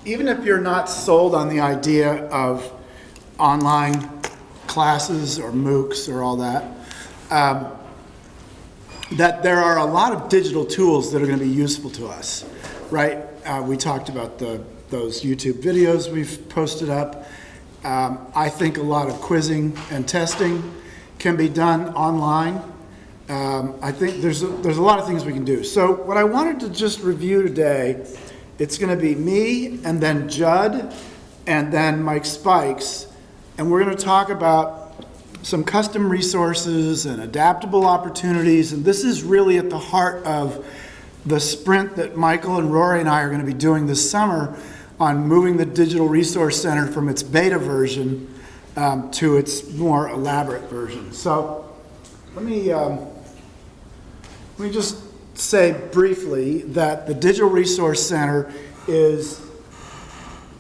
even if you're not sold on the idea of online classes or MOOCs or all that, that there are a lot of digital tools that are going to be useful to us, right? We talked about those YouTube videos we've posted up. I think a lot of quizzing and testing can be done online. I think there's a lot of things we can do. So what I wanted to just review today, it's going to be me and then Judd and then Mike Spikes, and we're going to talk about some custom resources and adaptable opportunities, and this is really at the heart of the sprint that Michael and Rory and I are going to be doing this summer on moving the Digital Resource Center from its beta version to its more elaborate version. So let me just say briefly that the Digital Resource Center is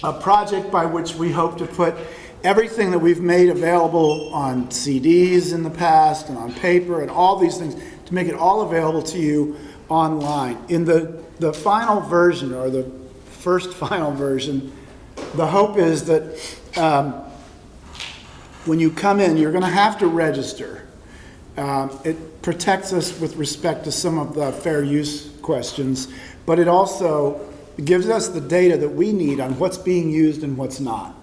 a project by which we hope to put everything that we've made available on CDs in the past and on paper and all these things, to make it all available to you online. In the final version, or the first final version, the hope is that when you come in, you're going to have to register. It protects us with respect to some of the fair use questions, but it also gives us the data that we need on what's being used and what's not.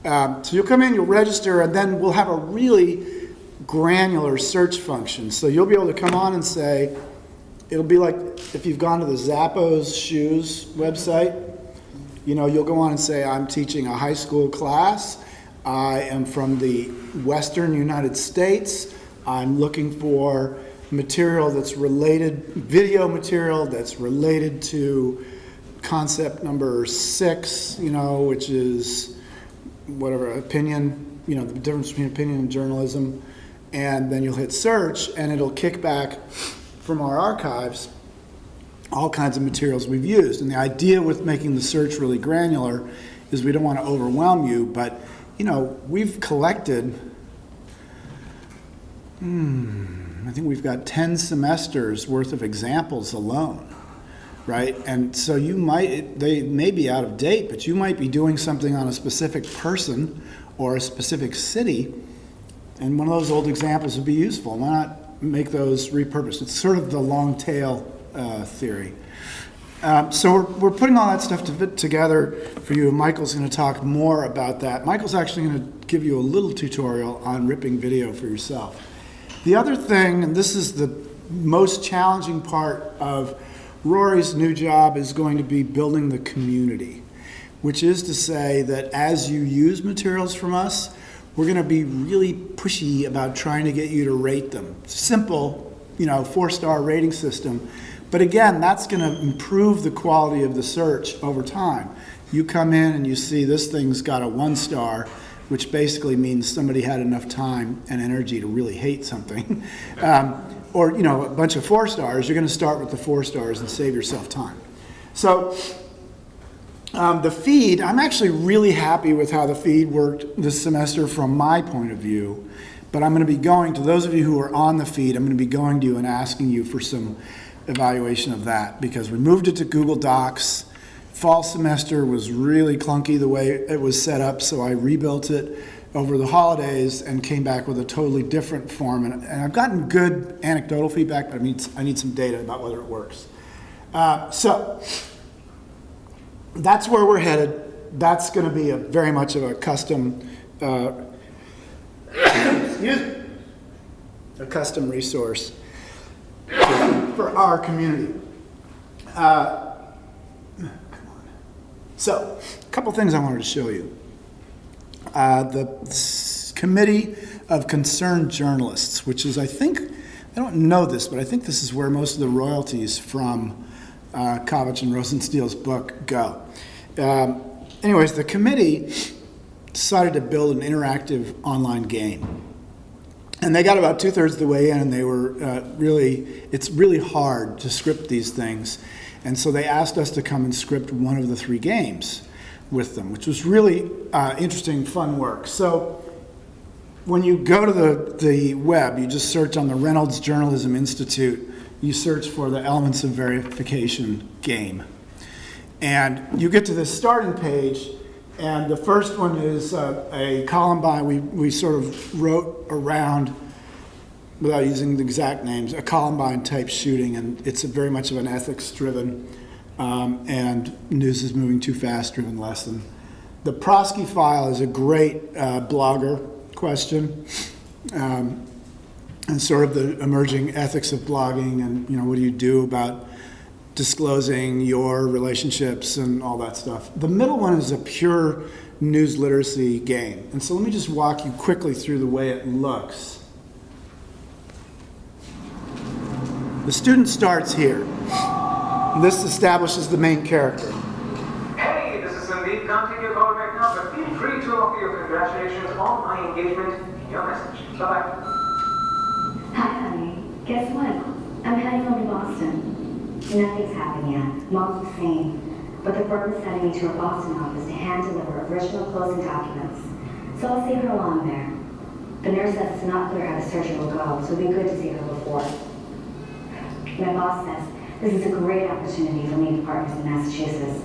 So you'll come in, you'll register, and then we'll have a really granular search function. So you'll be able to come on and say, it'll be like if you've gone to the Zappos Shoes website, you know, you'll go on and say, I'm teaching a high school class. I am from the Western United States. I'm looking for material that's related, video material that's related to concept number 6, you know, which is whatever, opinion, you know, the difference between opinion and journalism. And then you'll hit search, and it'll kick back from our archives all kinds of materials we've used. And the idea with making the search really granular is we don't want to overwhelm you, but, you know, we've collected, I think we've got 10 semesters worth of examples alone, right? And so you might, they may be out of date, but you might be doing something on a specific person or a specific city, and one of those old examples would be useful. Why not make those repurposed? It's sort of the long tail theory. So we're putting all that stuff together for you. Michael's going to talk more about that. Michael's actually going to give you a little tutorial on ripping video for yourself. The other thing, and this is the most challenging part of Rory's new job, is going to be building the community, which is to say that as you use materials from us, we're going to be really pushy about trying to get you to rate them. Simple, you know, 4-star rating system. But again, that's going to improve the quality of the search over time. You come in and you see this thing's got a 1-star, which basically means somebody had enough time and energy to really hate something. Or, you know, a bunch of 4 stars, you're going to start with the 4 stars and save yourself time. So the feed, I'm actually really happy with how the feed worked this semester from my point of view. But I'm going to be going to those of you who are on the feed, I'm going to be going to you and asking you for some evaluation of that, because we moved it to Google Docs. Fall semester was really clunky the way it was set up, so I rebuilt it over the holidays and came back with a totally different form. And I've gotten good anecdotal feedback, but I need some data about whether it works. So that's where we're headed. That's going to be very much of a custom, a custom resource for our community. So, a couple things I wanted to show you. The Committee of Concerned Journalists, which is, I don't know this, but I think this is where most of the royalties from Kovach and Rosensteel's book go. Anyways, the committee decided to build an interactive online game. And they got about 2/3 of the way in, and they were it's really hard to script these things. And so they asked us to come and script one of the 3 games with them, which was really interesting, fun work. So when you go to the web, you just search on the Reynolds Journalism Institute, you search for the Elements of Verification game. And you get to this starting page, and the first one is a Columbine. We sort of wrote around, without using the exact names, a Columbine type shooting, and it's very much of an ethics driven and news is moving too fast driven lesson. The Prosky file is a great blogger question, and sort of the emerging ethics of blogging, and what do you do about disclosing your relationships and all that stuff. The middle one is a pure news literacy game. And so let me just walk you quickly through the way it looks. The student starts here. This establishes the main character. Hey, this is Sandeep. Can't take your call right now, but feel free to offer your congratulations on my engagement in your message. Bye-bye. Hi, honey. Guess what? I'm heading home to Boston. Nothing's happened yet. Mom's the same. But the firm is sending me to her Boston office to hand-deliver original closing documents. So I'll see her along there. The nurse says it's not clear how the surgery will go, so it'd be good to see her before. My boss says this is a great opportunity for me to partners in Massachusetts.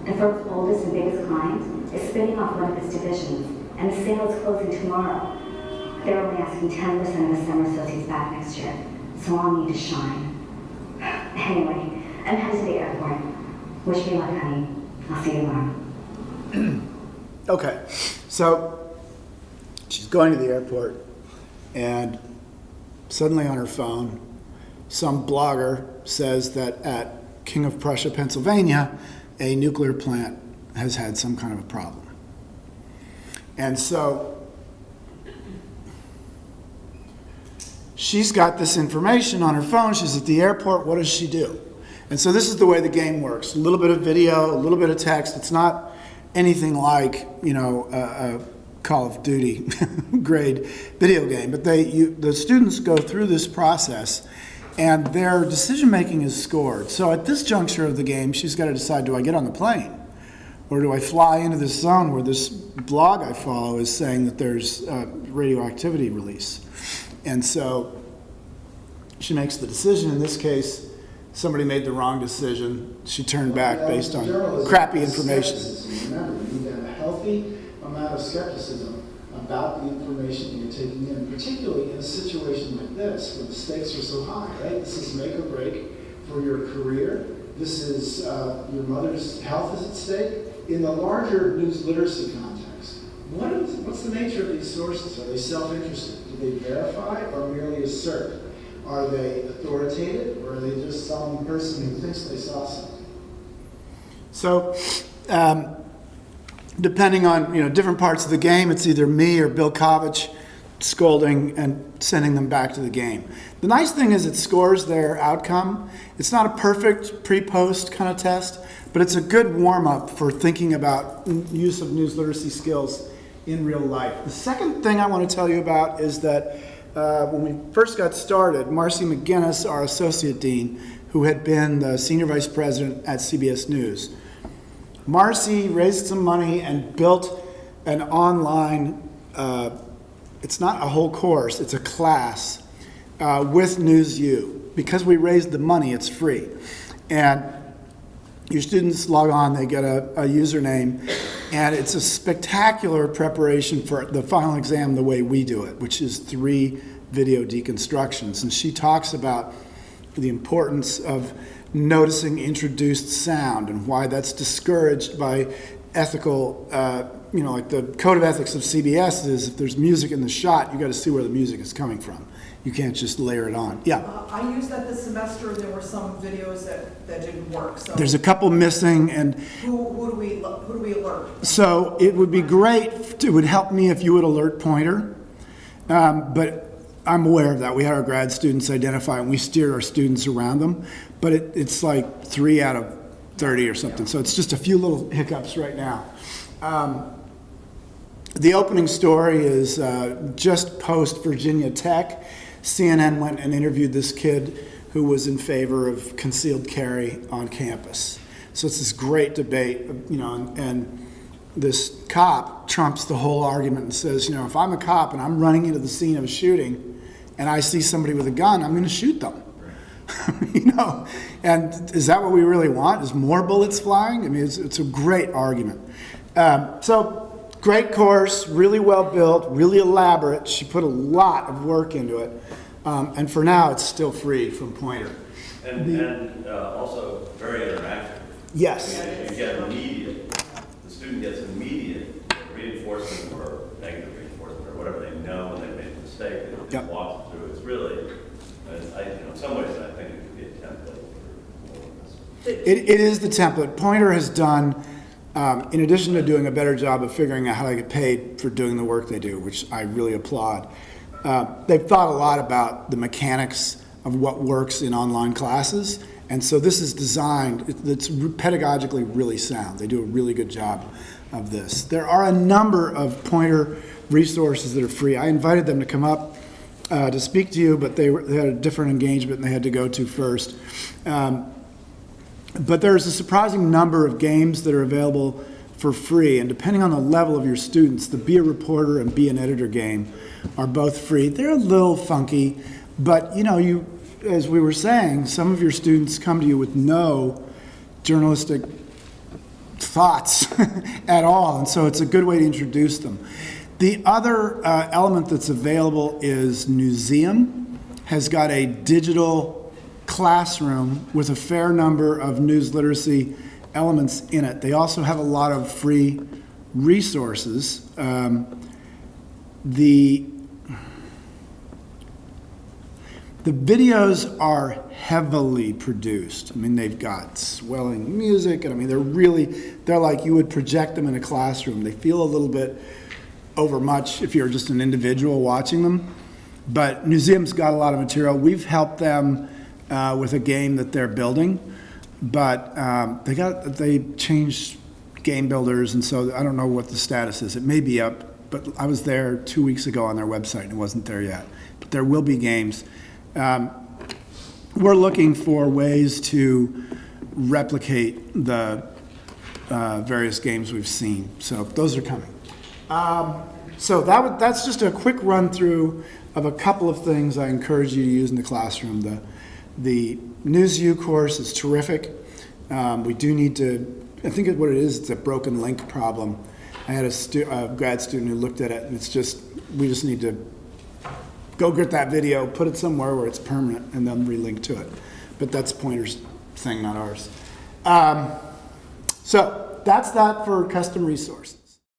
The firm's oldest and biggest client is spinning off one of its divisions, and the sale is closing tomorrow. They're only asking 10% of the summer associates back next year, so I'll need to shine. Anyway, I'm headed to the airport. Wish me luck, honey. I'll see you tomorrow. Okay, so she's going to the airport, and suddenly on her phone, some blogger says that at King of Prussia, Pennsylvania, a nuclear plant has had some kind of a problem. And so she's got this information on her phone. She's at the airport. What does she do? And so this is the way the game works. A little bit of video, a little bit of text. It's not anything like, a Call of Duty grade video game. But the students go through this process, and their decision-making is scored. So at this juncture of the game, she's got to decide, do I get on the plane? Or do I fly into this zone where this blog I follow is saying that there's radioactivity release? And so she makes the decision. In this case, somebody made the wrong decision. She turned back based on crappy information. Remember, you need to have a healthy amount of skepticism about the information you're taking in, particularly in a situation like this, where the stakes are so high, right? This is make or break for your career. This is your mother's health is at stake. In the larger news literacy context, what's the nature of these sources? Are they self-interested? Do they verify or merely assert? Are they authoritative, or are they just some person who thinks they saw something? So, depending on different parts of the game, it's either me or Bill Kovach scolding and sending them back to the game. The nice thing is it scores their outcome. It's not a perfect pre-post kind of test, but it's a good warm-up for thinking about use of news literacy skills in real life. The second thing I want to tell you about is that when we first got started, Marcy McGinnis, our associate dean, who had been the senior vice president at CBS News, Marcy raised some money and built an online, it's not a whole course, it's a class with NewsU. Because we raised the money, it's free. And your students log on, they get a username, and it's a spectacular preparation for the final exam the way we do it, which is 3 video deconstructions. And she talks about the importance of noticing introduced sound and why that's discouraged by ethical, like the code of ethics of CBS is if there's music in the shot, you got to see where the music is coming from. You can't just layer it on. Yeah. I used that this semester. There were some videos that didn't work. So there's a couple missing, and who do we alert? So it would be great. It would help me if you would alert Pointer, but I'm aware of that. We had our grad students identify, and we steer our students around them. But it's like 3 out of 30 or something. So it's just a few little hiccups right now. The opening story is just post Virginia Tech. CNN went and interviewed this kid who was in favor of concealed carry on campus. So it's this great debate, and this cop trumps the whole argument and says, if I'm a cop and I'm running into the scene of a shooting and I see somebody with a gun, I'm going to shoot them. you know, and is that what we really want? Is more bullets flying? I mean, it's a great argument. So great course, really well built, really elaborate. She put a lot of work into it. And for now, it's still free from Pointer. And also very interactive. Yes. I mean, you get immediate, the student gets immediate reinforcement or negative reinforcement or whatever they know when they made a mistake. It just Yep. walks them through. It's really, in some ways, I think it could be a template for more of this. It is the template. Pointer has done, in addition to doing a better job of figuring out how to get paid for doing the work they do, which I really applaud, they've thought a lot about the mechanics of what works in online classes. And so this is designed, it's pedagogically really sound. They do a really good job of this. There are a number of Pointer resources that are free. I invited them to come up to speak to you, but they had a different engagement they had to go to first. But there's a surprising number of games that are available for free, and depending on the level of your students, the Be a Reporter and Be an Editor game are both free. They're a little funky, but you know, as we were saying, some of your students come to you with no journalistic thoughts at all, and so it's a good way to introduce them. The other element that's available is Newseum has got a digital classroom with a fair number of news literacy elements in it. They also have a lot of free resources. The videos are heavily produced. I mean, they've got swelling music, and I mean, they're like you would project them in a classroom. They feel a little bit overmuch if you're just an individual watching them. But Newseum's got a lot of material. We've helped them with a game that they're building, but they changed game builders, and so I don't know what the status is. It may be up, but I was there 2 weeks ago on their website and it wasn't there yet. But there will be games. We're looking for ways to replicate the various games we've seen. So those are coming. So that's just a quick run through of a couple of things I encourage you to use in the classroom. The NewsU course is terrific. We do need to, I think what it is, it's a broken link problem. I had a grad student who looked at it, and we just need to go get that video, put it somewhere where it's permanent, and then relink to it. But that's Pointer's thing, not ours. So that's that for custom resource.